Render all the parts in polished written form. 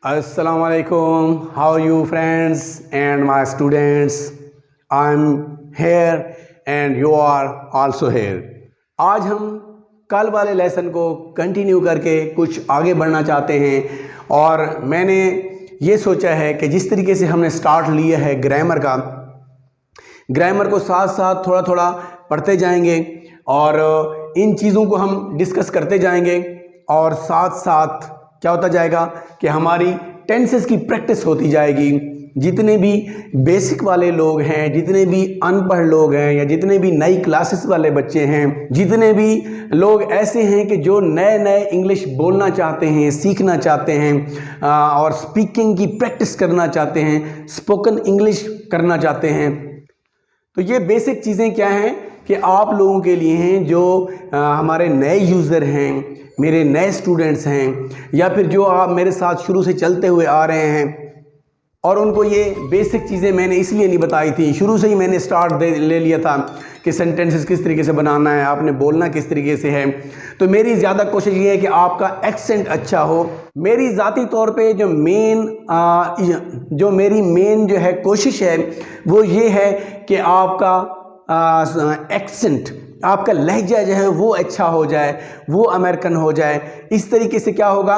Assalamu alaikum. How are you, friends and my students? I'm here and you are also here. आज हम कल वाले lesson को continue करके कुछ आगे बढ़ना चाहते हैं और मैंने ये सोचा है कि जिस तरीके से हमने स्टार्ट लिया है ग्रामर का, ग्रामर को साथ साथ थोड़ा थोड़ा पढ़ते जाएंगे और इन चीज़ों को हम डिस्कस करते जाएंगे और साथ साथ क्या होता जाएगा कि हमारी टेंसेस की प्रैक्टिस होती जाएगी। जितने भी बेसिक वाले लोग हैं, जितने भी अनपढ़ लोग हैं या जितने भी नई क्लासेस वाले बच्चे हैं, जितने भी लोग ऐसे हैं कि जो नए नए इंग्लिश बोलना चाहते हैं, सीखना चाहते हैं और स्पीकिंग की प्रैक्टिस करना चाहते हैं, स्पोकन इंग्लिश करना चाहते हैं, तो ये बेसिक चीज़ें क्या हैं कि आप लोगों के लिए हैं जो हमारे नए यूज़र हैं, मेरे नए स्टूडेंट्स हैं या फिर जो आप मेरे साथ शुरू से चलते हुए आ रहे हैं और उनको ये बेसिक चीज़ें मैंने इसलिए नहीं बताई थी। शुरू से ही मैंने ले लिया था कि सेंटेंसेस किस तरीके से बनाना है, आपने बोलना किस तरीके से है। तो मेरी ज़्यादा कोशिश ये है कि आपका एक्सेंट अच्छा हो। मेरी ज़ाती तौर पे जो मेरी मेन जो है कोशिश है वो ये है कि आपका एक्सेंट, आपका लहजा जो है वो अच्छा हो जाए, वो अमेरिकन हो जाए। इस तरीके से क्या होगा,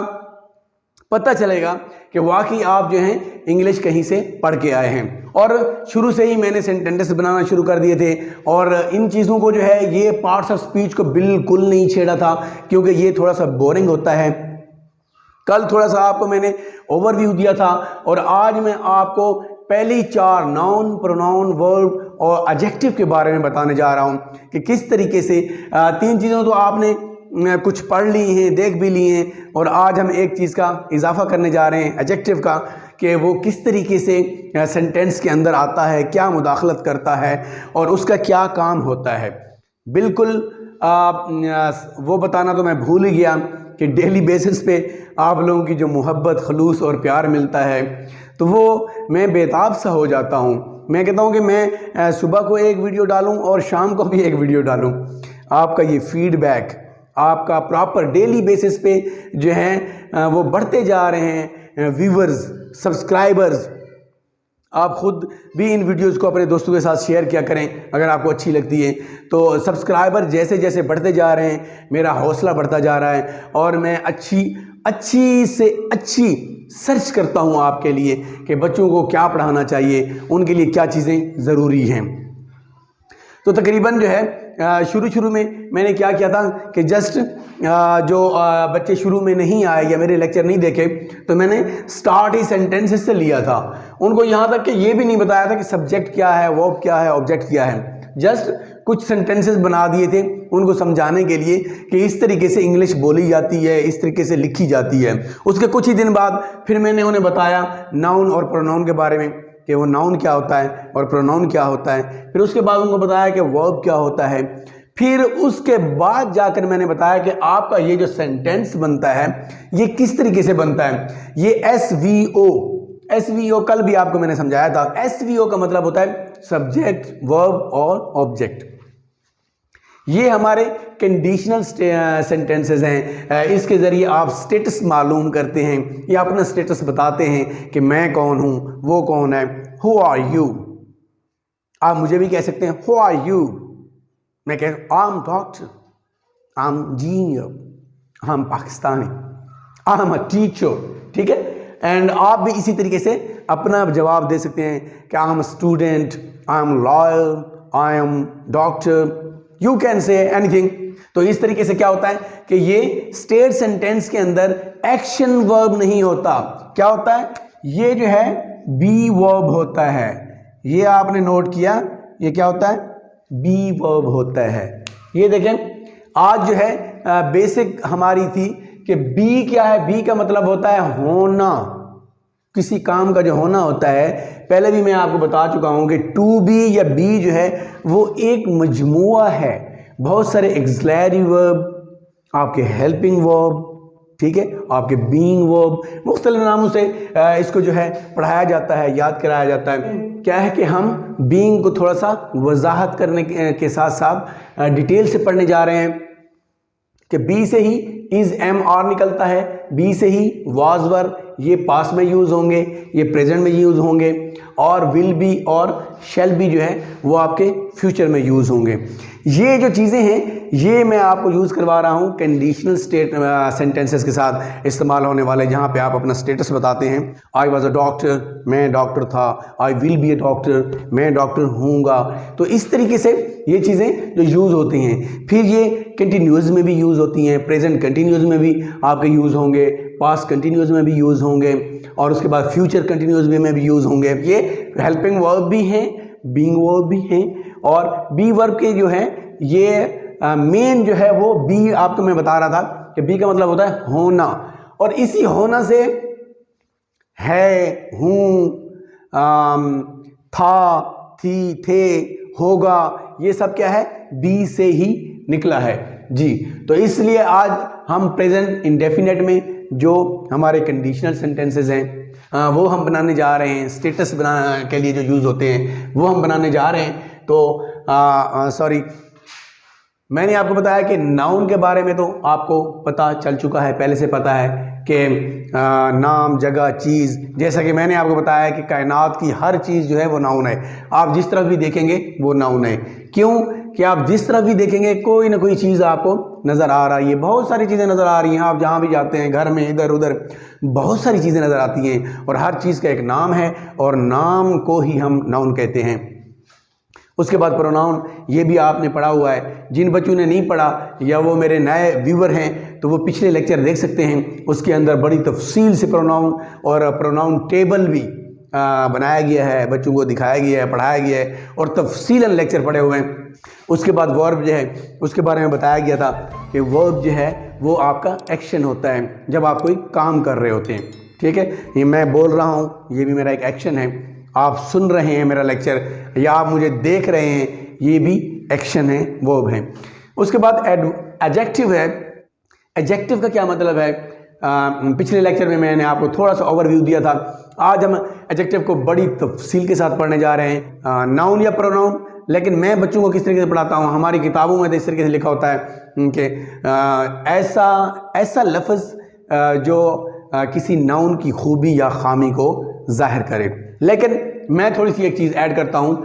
पता चलेगा कि वाकई आप जो हैं इंग्लिश कहीं से पढ़ के आए हैं। और शुरू से ही मैंने सेंटेंसेस बनाना शुरू कर दिए थे और इन चीज़ों को जो है ये पार्ट्स ऑफ स्पीच को बिल्कुल नहीं छेड़ा था क्योंकि ये थोड़ा सा बोरिंग होता है। कल थोड़ा सा आपको मैंने ओवरव्यू दिया था और आज मैं आपको पहली 4 नाउन, प्रोनाउन, वर्ब और एडजेक्टिव के बारे में बताने जा रहा हूँ कि किस तरीके से 3 चीज़ों तो आपने कुछ पढ़ ली हैं, देख भी ली हैं और आज हम एक चीज़ का इजाफा करने जा रहे हैं एडजेक्टिव का कि वो किस तरीके से सेंटेंस के अंदर आता है, क्या मुदाखलत करता है और उसका क्या काम होता है। बिल्कुल वो बताना तो मैं भूल ही गया कि डेली बेसिस पे आप लोगों की जो मोहब्बत, खलूस और प्यार मिलता है तो वो मैं बेताब सा हो जाता हूँ। मैं कहता हूँ कि मैं सुबह को एक वीडियो डालूँ और शाम को भी एक वीडियो डालूँ। आपका ये फीडबैक, आपका प्रॉपर डेली बेसिस पे जो है वो बढ़ते जा रहे हैं व्यूवर्स, सब्सक्राइबर्स। आप खुद भी इन वीडियोस को अपने दोस्तों के साथ शेयर किया करें अगर आपको अच्छी लगती है। तो सब्सक्राइबर जैसे जैसे बढ़ते जा रहे हैं मेरा हौसला बढ़ता जा रहा है और मैं अच्छी से अच्छी सर्च करता हूं आपके लिए कि बच्चों को क्या पढ़ाना चाहिए, उनके लिए क्या चीज़ें ज़रूरी हैं। तो तकरीबन जो है शुरू में मैंने क्या किया था कि जस्ट जो बच्चे शुरू में नहीं आए या मेरे लेक्चर नहीं देखे तो मैंने स्टार्ट ही सेंटेंसेस से लिया था। उनको यहाँ तक कि ये भी नहीं बताया था कि सब्जेक्ट क्या है, वर्ब क्या है, ऑब्जेक्ट क्या है। जस्ट कुछ सेंटेंसेस बना दिए थे उनको समझाने के लिए कि इस तरीके से इंग्लिश बोली जाती है, इस तरीके से लिखी जाती है। उसके कुछ ही दिन बाद फिर मैंने उन्हें बताया नाउन और प्रोनाउन के बारे में कि वो नाउन क्या होता है और प्रोनाउन क्या होता है। फिर उसके बाद उनको बताया कि वर्ब क्या होता है। फिर उसके बाद जाकर मैंने बताया कि आपका ये जो सेंटेंस बनता है ये किस तरीके से बनता है। ये एसवीओ कल भी आपको मैंने समझाया था। एसवीओ का मतलब होता है सब्जेक्ट, वर्ब और ऑब्जेक्ट। ये हमारे कंडीशनल सेंटेंसेस हैं। इसके ज़रिए आप स्टेटस मालूम करते हैं या अपना स्टेटस बताते हैं कि मैं कौन हूँ, वो कौन है। हु आर यू, आप मुझे भी कह सकते हैं हु आर यू। मैं कह I am doctor, I am engineer, I am Pakistani, I am a teacher. ठीक है, एंड आप भी इसी तरीके से अपना जवाब दे सकते हैं कि I am student, I am lawyer, I am doctor, you can say anything. तो इस तरीके से क्या होता है कि ये स्टेट सेंटेंस के अंदर एक्शन वर्ब नहीं होता। क्या होता है, ये जो है बी वर्ब होता है। ये आपने नोट किया, ये क्या होता है, बी वर्ब होता है। ये देखें, आज जो है बेसिक हमारी थी कि बी क्या है। बी का मतलब होता है होना, किसी काम का जो होना होता है। पहले भी मैं आपको बता चुका हूं कि टू बी या बी जो है वो एक मजमुआ है, बहुत सारे एक्सलरी वर्ब, आपके हेल्पिंग वर्ब, ठीक है, आपके बीइंग वर्ब, मुख्तलिफ नामों से इसको जो है पढ़ाया जाता है, याद कराया जाता है। क्या है कि हम बीइंग को थोड़ा सा वजाहत करने के साथ साथ डिटेल से पढ़ने जा रहे हैं कि बी से ही इज एम आर निकलता है, बी से ही वाज वर, ये पास्ट में यूज़ होंगे, ये प्रेजेंट में यूज़ होंगे, और विल बी और शैल बी जो है वो आपके फ्यूचर में यूज़ होंगे। ये जो चीज़ें हैं ये मैं आपको यूज़ करवा रहा हूँ कंडीशनल सेंटेंसेस के साथ इस्तेमाल होने वाले, जहाँ पे आप अपना स्टेटस बताते हैं। आई वॉज अ डॉक्टर, मैं डॉक्टर था। I will be A doctor, मैं डॉक्टर होऊंगा। तो इस तरीके से ये चीज़ें जो यूज़ होती हैं। फिर ये कंटिन्यूस में भी यूज़ होती हैं, प्रेजेंट कंटिन्यूस में भी आपके यूज़ होंगे, पास्ट कंटिन्यूस में भी यूज़ होंगे, और उसके बाद फ्यूचर कंटिन्यूस में भी यूज़ होंगे। ये हेल्पिंग वर्ब भी हैं, बीइंग वर्ब भी हैं, और बी वर्ब के जो है ये मेन जो है वो बी, आपको मैं बता रहा था कि बी का मतलब होता है होना, और इसी होना से है, हूँ, था, थी, थे, होगा, ये सब क्या है, बी से ही निकला है जी। तो इसलिए आज हम प्रेजेंट इंडेफिनेट में जो हमारे कंडीशनल सेंटेंसेस हैं वो हम बनाने जा रहे हैं। स्टेटस बनाने के लिए जो यूज़ होते हैं वो हम बनाने जा रहे हैं। तो सॉरी, मैंने आपको बताया कि नाउन के बारे में तो आपको पता चल चुका है, पहले से पता है कि नाम, जगह, चीज़, जैसा कि मैंने आपको बताया कि कायनात की हर चीज़ जो है वो नाउन है। आप जिस तरफ भी देखेंगे वो नाउन है। क्यों कि आप जिस तरफ भी देखेंगे कोई ना कोई चीज़ आपको नज़र आ रही है, बहुत सारी चीज़ें नज़र आ रही हैं। आप जहाँ भी जाते हैं, घर में, इधर उधर, बहुत सारी चीज़ें नज़र आती हैं, और हर चीज़ का एक नाम है, और नाम को ही हम नाउन कहते हैं। उसके बाद प्रोनाउन, ये भी आपने पढ़ा हुआ है। जिन बच्चों ने नहीं पढ़ा या वो मेरे नए व्यूवर हैं तो वो पिछले लेक्चर देख सकते हैं, उसके अंदर बड़ी तफसील से प्रोनाउन और प्रोनाउन टेबल भी बनाया गया है, बच्चों को दिखाया गया है, पढ़ाया गया है, और तफसीलन लेक्चर पढ़े हुए हैं। उसके बाद वर्ब जो है उसके बारे में बताया गया था कि वर्ब जो है वो आपका एक्शन होता है जब आप कोई काम कर रहे होते हैं। ठीक है, ये मैं बोल रहा हूँ, ये भी मेरा एक एक्शन है। आप सुन रहे हैं मेरा लेक्चर, या आप मुझे देख रहे हैं, ये भी एक्शन है, वर्ब है। उसके बाद एडजेक्टिव है। एडजेक्टिव का क्या मतलब है? पिछले लेक्चर में मैंने आपको थोड़ा सा ओवरव्यू दिया था। आज हम एडजेक्टिव को बड़ी तफसील के साथ पढ़ने जा रहे हैं। नाउन या प्रोनाउन, लेकिन मैं बच्चों को किस तरीके से पढ़ाता हूँ, हमारी किताबों में तो इस तरीके से लिखा होता है कि ऐसा लफ्ज़ जो किसी नाउन की खूबी या खामी को जाहिर करे। लेकिन मैं थोड़ी सी एक चीज़ ऐड करता हूँ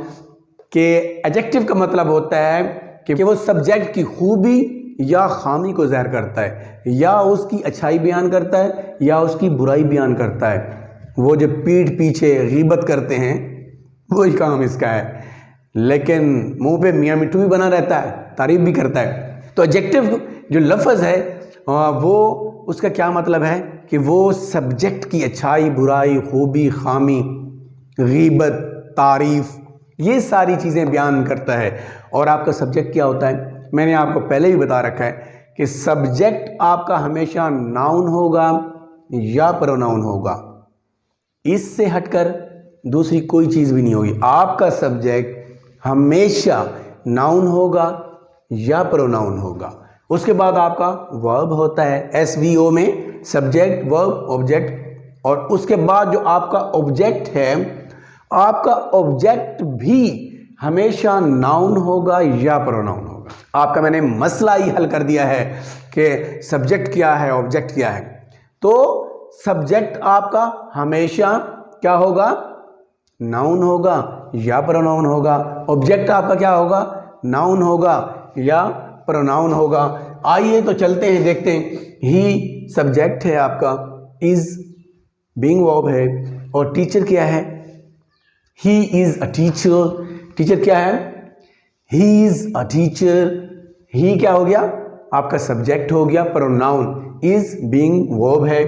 कि एडजेक्टिव का मतलब होता है कि वो सब्जेक्ट की खूबी या खामी को ज़ाहिर करता है, या उसकी अच्छाई बयान करता है या उसकी बुराई बयान करता है। वो जो पीठ पीछे गीबत करते हैं वही काम इसका है, लेकिन मुंह पे मियाँ मिट्ठू भी बना रहता है, तारीफ भी करता है। तो एडजेक्टिव जो लफ्ज़ है वो उसका क्या मतलब है कि वो सब्जेक्ट की अच्छाई, बुराई, खूबी, खामी, गीबत, तारीफ, ये सारी चीज़ें बयान करता है। और आपका सब्जेक्ट क्या होता है? मैंने आपको पहले भी बता रखा है कि सब्जेक्ट आपका हमेशा नाउन होगा या प्रोनाउन होगा। इससे हटकर दूसरी कोई चीज़ भी नहीं होगी। आपका सब्जेक्ट हमेशा नाउन होगा या प्रोनाउन होगा। उसके बाद आपका वर्ब होता है, SVO में सब्जेक्ट, वर्ब, ऑब्जेक्ट। और उसके बाद जो आपका ऑब्जेक्ट है, आपका ऑब्जेक्ट भी हमेशा नाउन होगा या प्रोनाउन होगा। आपका मैंने मसला ही हल कर दिया है कि सब्जेक्ट क्या है, ऑब्जेक्ट क्या है। तो सब्जेक्ट आपका हमेशा क्या होगा? नाउन होगा या प्रोनाउन होगा। ऑब्जेक्ट आपका क्या होगा? नाउन होगा या प्रोनाउन होगा। आइए तो चलते हैं, देखते हैं। ही सब्जेक्ट है आपका, इज बीइंग वर्ब है, और टीचर क्या है? He is a teacher. Teacher क्या है? He is a teacher. ही क्या हो गया? आपका सब्जेक्ट हो गया। प्रोनाउन इज बीइंग वर्ब है,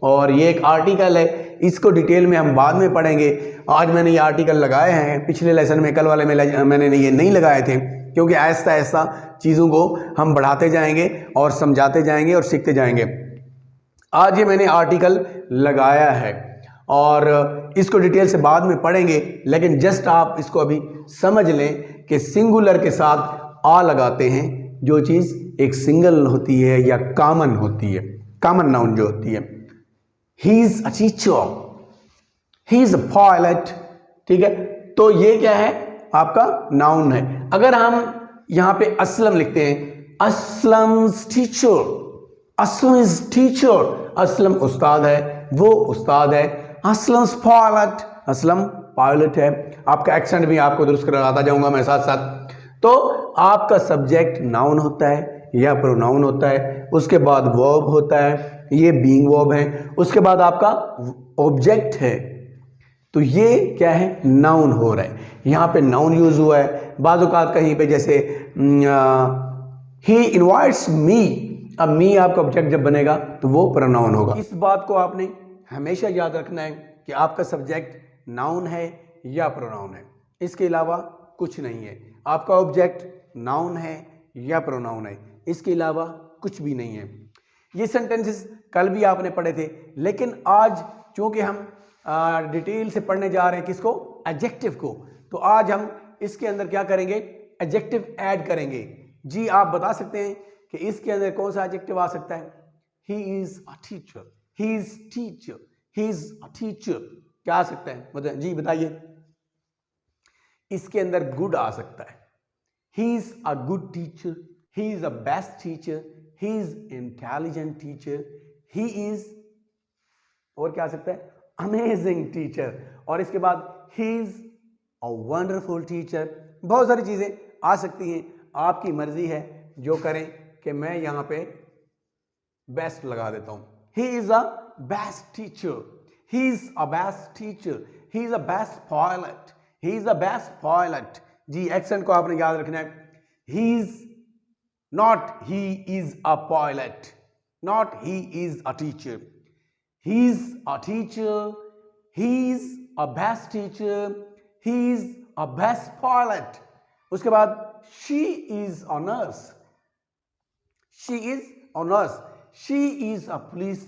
और ये एक आर्टिकल है। इसको डिटेल में हम बाद में पढ़ेंगे। आज मैंने ये आर्टिकल लगाए हैं, पिछले लेसन में, कल वाले में मैंने ये नहीं लगाए थे, क्योंकि ऐसा ऐसा चीज़ों को हम बढ़ाते जाएंगे और समझाते जाएंगे और सीखते जाएंगे। आज ये मैंने आर्टिकल लगाया है और इसको डिटेल से बाद में पढ़ेंगे, लेकिन जस्ट आप इसको अभी समझ लें कि सिंगुलर के साथ आ लगाते हैं जो चीज़ एक सिंगल होती है या कॉमन होती है, कॉमन नाउन जो होती है। He is a teacher, he is a pilot. ठीक है, तो ये क्या है? आपका नाउन है। अगर हम यहाँ पे असलम लिखते हैं, Aslam's teacher, Aslam is teacher, Aslam उस्ताद है, वो उस्ताद है। असलम पायलट, असलम पायलट है। आपका एक्सेंट भी आपको दुरुस्त कराता जाऊंगा मैं साथ साथ। तो आपका सब्जेक्ट नाउन होता है या प्रोनाउन होता है, उसके बाद वर्ब होता है, ये बीइंग वर्ब है, उसके बाद आपका ऑब्जेक्ट है। तो ये क्या है, नाउन हो रहा है। यहाँ पे नाउन यूज हुआ है। बाज़ औक़ात कहीं पे जैसे ही इनवाइट्स मी, अब मी आपका ऑब्जेक्ट जब बनेगा तो वो प्रोनाउन होगा। इस बात को आपने हमेशा याद रखना है कि आपका सब्जेक्ट नाउन है या प्रोनाउन है, इसके अलावा कुछ नहीं है। आपका ऑब्जेक्ट नाउन है या प्रोनाउन है, इसके अलावा कुछ भी नहीं है। ये सेंटेंसेस कल भी आपने पढ़े थे, लेकिन आज चूंकि हम डिटेल से पढ़ने जा रहे हैं किसको, एडजेक्टिव को, तो आज हम इसके अंदर क्या करेंगे, एडजेक्टिव ऐड करेंगे। जी आप बता सकते हैं कि इसके अंदर कौन सा एडजेक्टिव आ सकता है। He is a teacher, he is teacher, he is a teacher, क्या आ सकता है जी बताइए। इसके अंदर गुड आ सकता है। He is a good teacher, he is a best teacher, he is intelligent teacher, he is, और क्या आ सकता है, अमेजिंग टीचर, और इसके बाद ही इज अ वंडरफुल टीचर। बहुत सारी चीजें आ सकती हैं, आपकी मर्जी है जो करें। कि मैं यहां पे बेस्ट लगा देता हूं। He is a best teacher, he is a best teacher, he is a best pilot, he is a best pilot. जी एक्सेंट को आपने याद रखना है। He is not he is a pilot, not he is a teacher, he is a teacher, he is a best teacher, he is a best pilot। उसके बाद she is a nurse, she is a nurse, she is a police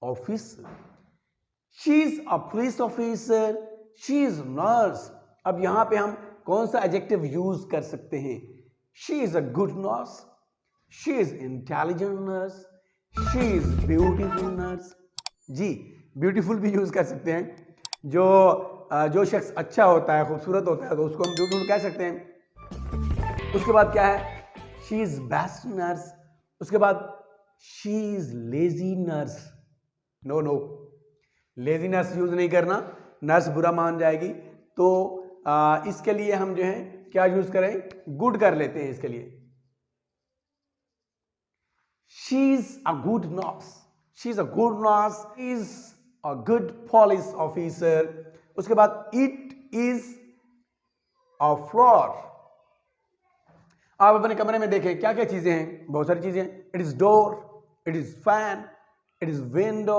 officer, she is a police officer, she is a nurse। अब यहां पे हम कौन सा adjective use कर सकते हैं। she is a good nurse, she is intelligent nurse, she is beautiful nurse। जी ब्यूटीफुल भी यूज कर सकते हैं। जो शख्स अच्छा होता है, खूबसूरत होता है, तो उसको हम ब्यूटीफुल कह सकते हैं। उसके बाद क्या है, शी इज बेस्ट नर्स। उसके बाद she is lazy nurse. No no, lazy nurse use नहीं करना, नर्स बुरा मान जाएगी। तो इसके लिए हम जो है क्या यूज करें, गुड कर लेते हैं इसके लिए। She is a good nurse, she is a good nurse, is a good police officer। उसके बाद it is a floor। आप अपने कमरे में देखें क्या क्या चीजें हैं, बहुत सारी चीजें हैं। it is door, it is fan, it is window,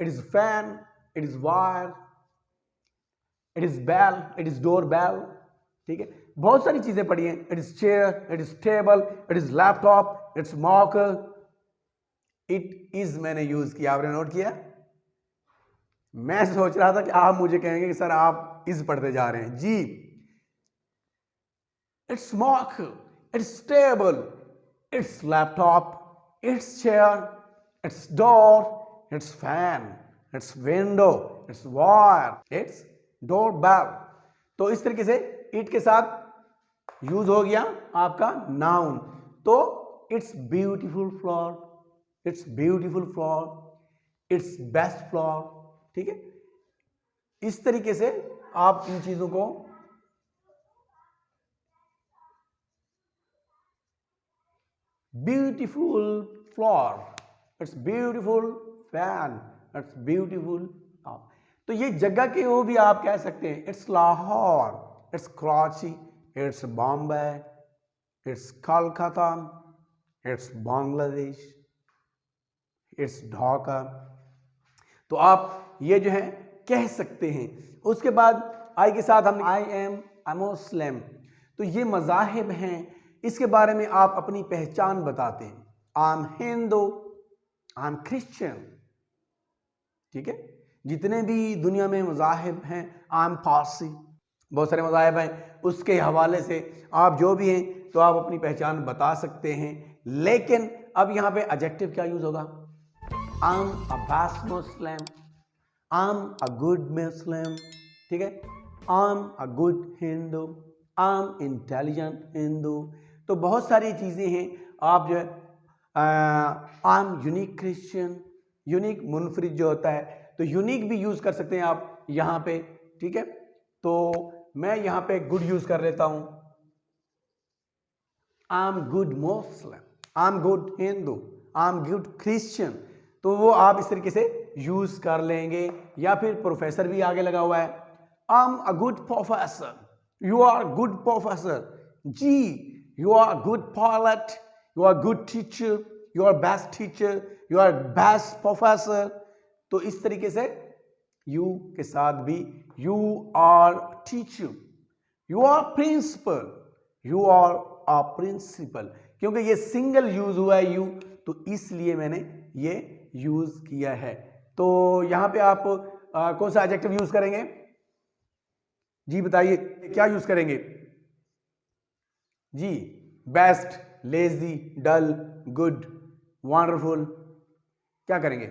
it is fan, it is wire, it is bell, it is door bell। ठीक है, बहुत सारी चीजें पढ़ी हैं। it is chair, it is table, it is laptop, it's marker। It is मैंने use किया, आपने नोट किया। मैं सोच रहा था कि आप मुझे कहेंगे कि सर आप इज पढ़ते जा रहे हैं। जी it's mock, it's table, it's laptop, it's chair, it's door, it's fan, it's window, it's wire, it's doorbell. तो इस तरीके से इट के साथ यूज हो गया आपका नाउन। तो it's beautiful floor, it's beautiful floor, it's best floor. ठीक है, इस तरीके से आप इन चीजों को beautiful floor, it's beautiful fan, it's beautiful. तो ये जगह के वो भी आप कह सकते हैं। It's Lahore, it's Karachi, it's Bombay, it's Calcutta, it's Bangladesh, it's Dhaka. तो आप ये जो है कह सकते हैं। उसके बाद आई के साथ हम आई एम अ मुस्लिम। तो ये मज़ाहिब हैं, इसके बारे में आप अपनी पहचान बताते हैं। I am Hindu, I am Christian. ठीक है, जितने भी दुनिया में मज़ाहिब हैं, आई एम पारसी, बहुत सारे मज़ाहिब हैं, उसके हवाले से आप जो भी हैं तो आप अपनी पहचान बता सकते हैं। लेकिन अब यहाँ पे एडजेक्टिव क्या यूज होगा। I'm a best Muslim, I'm a good Muslim। ठीक है, I'm a good Hindu, I'm intelligent Hindu। तो बहुत सारी चीज़ें हैं। आप जो है I'm unique Christian, यूनिक मुनफरिद जो होता है, तो यूनिक भी यूज कर सकते हैं आप यहां पे, ठीक है। तो मैं यहां पे गुड यूज कर लेता हूं, I am good Muslim, I am good Hindu, I am good Christian, तो वो आप इस तरीके से यूज कर लेंगे। या फिर प्रोफेसर भी आगे लगा हुआ है, I am a good professor, you are good professor, जी you are good pilot, you are good teacher, you are best teacher, you are best professor. तो इस तरीके से यू के साथ भी you are teacher, you are principal, you are a principal, क्योंकि ये सिंगल यूज हुआ है यू, तो इसलिए मैंने ये यूज किया है। तो यहां पे आप कौन सा एडजेक्टिव यूज करेंगे जी, बताइए क्या यूज करेंगे जी? Best, lazy, dull, good, wonderful, क्या करेंगे?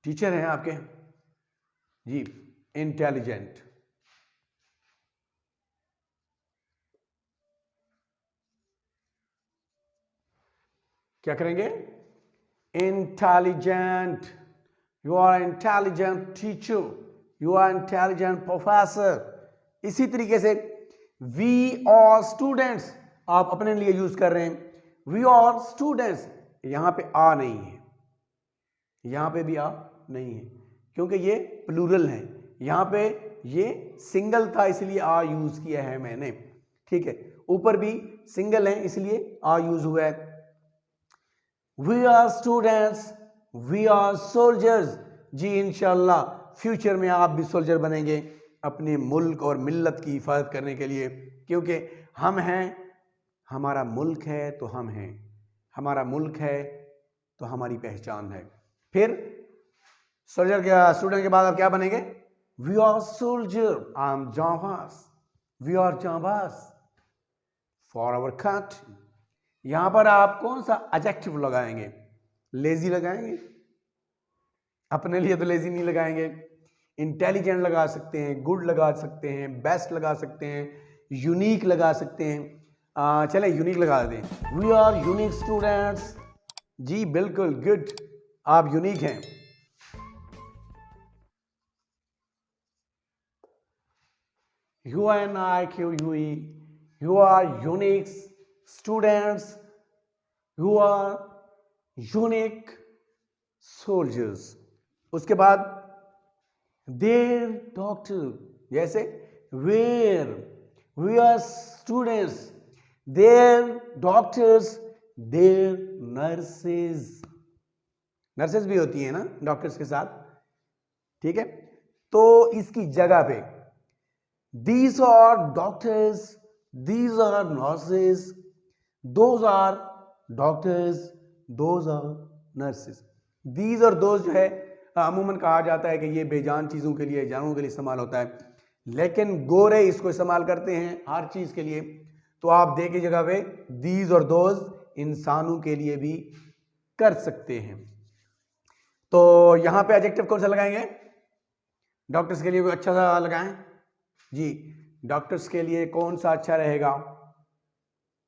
टीचर हैं आपके जी, इंटेलिजेंट, क्या करेंगे? Intelligent, you are intelligent teacher, you are intelligent professor. इसी तरीके से वी आर स्टूडेंट्स आप अपने लिए यूज कर रहे हैं, वी आर स्टूडेंट्स, यहां पे आ नहीं है, यहां पे भी आ नहीं है क्योंकि ये प्लूरल है, यहां पे ये सिंगल था इसलिए आ यूज किया है मैंने, ठीक है। ऊपर भी सिंगल है इसलिए आ यूज हुआ है। We are students, we are soldiers, जी इंशाल्लाह फ्यूचर में आप भी सोल्जर बनेंगे अपने मुल्क और मिल्लत की हिफाजत करने के लिए, क्योंकि हम हैं, हमारा मुल्क है तो हम हैं, हमारा मुल्क है तो हमारी पहचान है। फिर सोल्जर के स्टूडेंट के बाद आप क्या बनेंगे? We are soldier, I am जांबाज, वी आर जांबाज फॉर आवर कंट्री। यहां पर आप कौन सा एडजेक्टिव लगाएंगे? लेजी लगाएंगे? अपने लिए तो लेजी नहीं लगाएंगे। इंटेलिजेंट लगा सकते हैं, गुड लगा सकते हैं, बेस्ट लगा सकते हैं, यूनिक लगा सकते हैं। चले यूनिक लगा दें, वी आर यूनिक स्टूडेंट्स, जी बिल्कुल गुड, आप यूनिक हैं। UNIQUE, you are unique students, you are unique soldiers। उसके बाद their doctor, जैसे where, we are students, their doctors, their nurses, nurses भी होती है ना डॉक्टर्स के साथ, ठीक है। तो इसकी जगह पे these are doctors, these are nurses, those are doctors, those are nurses। these और those जो है अमूमन कहा जाता है कि ये बेजान चीज़ों के लिए, जानवरों के लिए इस्तेमाल होता है, लेकिन गोरे इसको इस्तेमाल करते हैं हर चीज़ के लिए। तो आप दे की जगह पे these और those इंसानों के लिए भी कर सकते हैं। तो यहां पे एडजेक्टिव कौन सा लगाएंगे? डॉक्टर्स के लिए कोई अच्छा सा लगाएं जी। डॉक्टर्स के लिए कौन सा अच्छा रहेगा?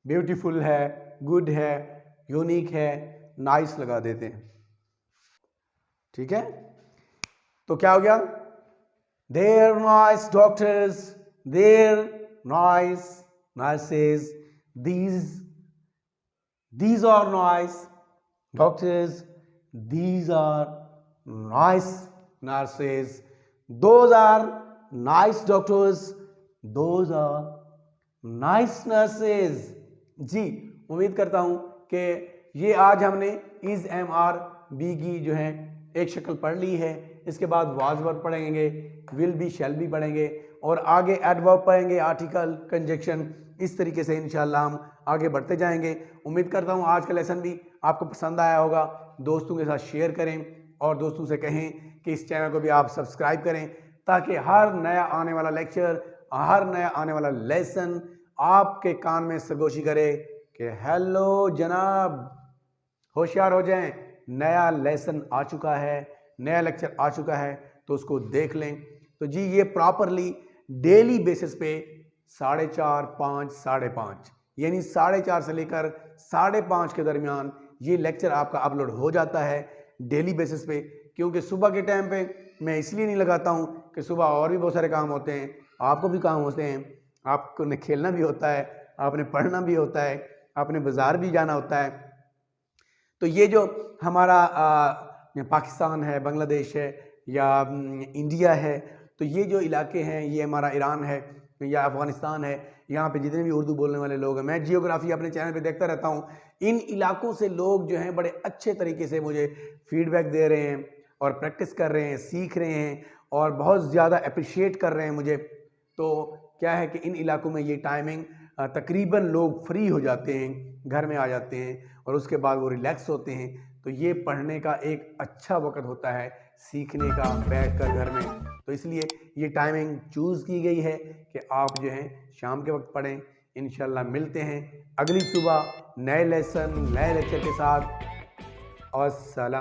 ब्यूटीफुल है, गुड है, यूनिक है, नाइस लगा देते हैं, ठीक है। तो क्या हो गया? There nice doctors, there nice nurses, these are nice doctors, these are nice nurses, those are nice doctors, those are nice nurses। जी उम्मीद करता हूं कि ये आज हमने इज एम आर बी की जो है एक शक्ल पढ़ ली है। इसके बाद वाज वर्ब पढ़ेंगे, विल बी, शैल बी पढ़ेंगे और आगे एडवर्ब पढ़ेंगे, आर्टिकल, कंजक्शन। इस तरीके से इंशाल्लाह हम आगे बढ़ते जाएंगे। उम्मीद करता हूँ आज का लेसन भी आपको पसंद आया होगा। दोस्तों के साथ शेयर करें और दोस्तों से कहें कि इस चैनल को भी आप सब्सक्राइब करें, ताकि हर नया आने वाला लेक्चर, हर नया आने वाला लेसन आपके कान में सरगोशी करे कि हेलो जनाब, होशियार हो जाएं, नया लेसन आ चुका है, नया लेक्चर आ चुका है, तो उसको देख लें। तो जी ये प्रॉपरली डेली बेसिस पे 4:30, 5, 5:30 यानी 4:30 से लेकर 5:30 के दरमियान ये लेक्चर आपका अपलोड हो जाता है। डेली बेसिस पे, क्योंकि सुबह के टाइम पे मैं इसलिए नहीं लगाता हूँ कि सुबह और भी बहुत सारे काम होते हैं, आपको भी काम होते हैं, आपको ने खेलना भी होता है, आपने पढ़ना भी होता है, आपने बाज़ार भी जाना होता है। तो ये जो हमारा पाकिस्तान है, बांग्लादेश है या इंडिया है, तो ये जो इलाके हैं, ये हमारा ईरान है या अफ़गानिस्तान है, यहाँ पे जितने भी उर्दू बोलने वाले लोग हैं, मैं जियोग्राफी अपने चैनल पे देखता रहता हूँ। इन इलाकों से लोग जो हैं बड़े अच्छे तरीके से मुझे फीडबैक दे रहे हैं और प्रैक्टिस कर रहे हैं, सीख रहे हैं और बहुत ज़्यादा अप्रिशिएट कर रहे हैं मुझे। तो क्या है कि इन इलाकों में ये टाइमिंग तकरीबन लोग फ्री हो जाते हैं, घर में आ जाते हैं और उसके बाद वो रिलैक्स होते हैं। तो ये पढ़ने का एक अच्छा वक़्त होता है, सीखने का, बैठकर घर में। तो इसलिए ये टाइमिंग चूज़ की गई है कि आप जो हैं शाम के वक्त पढ़ें। इंशाल्लाह मिलते हैं अगली सुबह नए लेसन, नए लेक्चर के साथ। अस्सलाम।